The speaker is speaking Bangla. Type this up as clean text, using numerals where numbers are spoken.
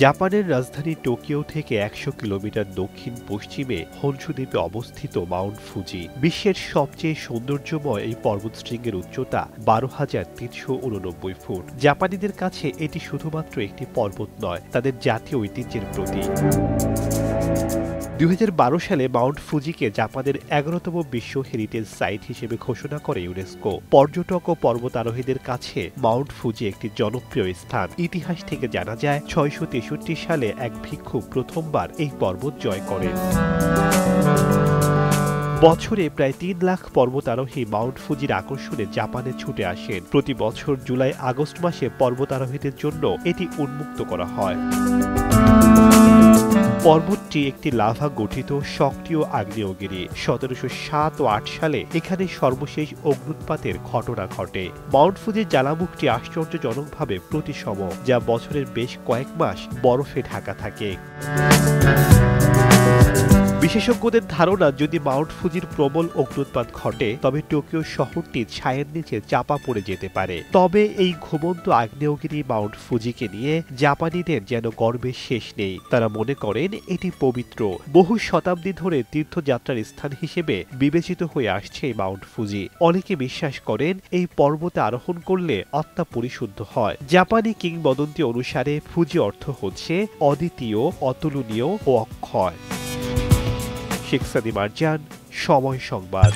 জাপানের রাজধানী টোকিও থেকে ১০০ কিলোমিটার দক্ষিণ পশ্চিমে হনশু দ্বীপে অবস্থিত মাউন্ট ফুজি বিশ্বের সবচেয়ে সৌন্দর্যময় এই পর্বতশৃঙ্গের উচ্চতা ১২,৩৮৯ ফুট। জাপানিদের কাছে এটি শুধুমাত্র একটি পর্বত নয়, তাদের জাতীয় ঐতিহ্যের প্রতীক। ২০১২ সালে মাউন্ট ফুজিকে জাপানের ১১তম বিশ্ব হেরিটেজ সাইট হিসেবে ঘোষণা করে ইউনেস্কো। পর্যটক ও পর্বতারোহীদের কাছে মাউন্ট ফুজি একটি জনপ্রিয় স্থান। ইতিহাস থেকে জানা যায় ৬৬৩ সালে এক ভিক্ষু প্রথমবার এই পর্বত জয় করেন। বছরে প্রায় ৩ লাখ পর্বতারোহী মাউন্ট ফুজির আকর্ষণে জাপানে ছুটে আসেন। প্রতি বছর জুলাই আগস্ট মাসে পর্বতারোহীদের জন্য এটি উন্মুক্ত করা হয়। পর্বতটি একটি লাভা গঠিত সক্রিয় আগ্নেয়গিরি। ১৭০৭ ও ৮ সালে এখানে সর্বশেষ অগ্ন্যুৎপাতের ঘটনা ঘটে। মাউন্ট ফুজির জ্বালামুখটি আশ্চর্যজনকভাবে প্রতিসম, যা বছরের বেশ কয়েক মাস বরফে ঢাকা থাকে। বিশেষজ্ঞদের ধারণা, যদি মাউন্ট ফুজির প্রবল অগ্ন্যুৎপাত ঘটে তবে টোকিও শহরটি ছায়ের নিচে চাপা পড়ে যেতে পারে। তবে এই ঘুমন্ত আগ্নেয়গিরি মাউন্ট ফুজিকে নিয়ে জাপানিদের যেন গর্বের শেষ নেই। তারা মনে করেন এটি পবিত্র। বহু শতাব্দী ধরে তীর্থযাত্রার স্থান হিসেবে বিবেচিত হয়ে আসছে এই মাউন্ট ফুজি। অনেকে বিশ্বাস করেন এই পর্বতে আরোহণ করলে আত্মা পরিশুদ্ধ হয়। জাপানি কিংবদন্তি অনুসারে ফুজি অর্থ হচ্ছে অদ্বিতীয়, অতুলনীয় ও অক্ষয়। শেখ সাদি মারজান, সময় সংবাদ।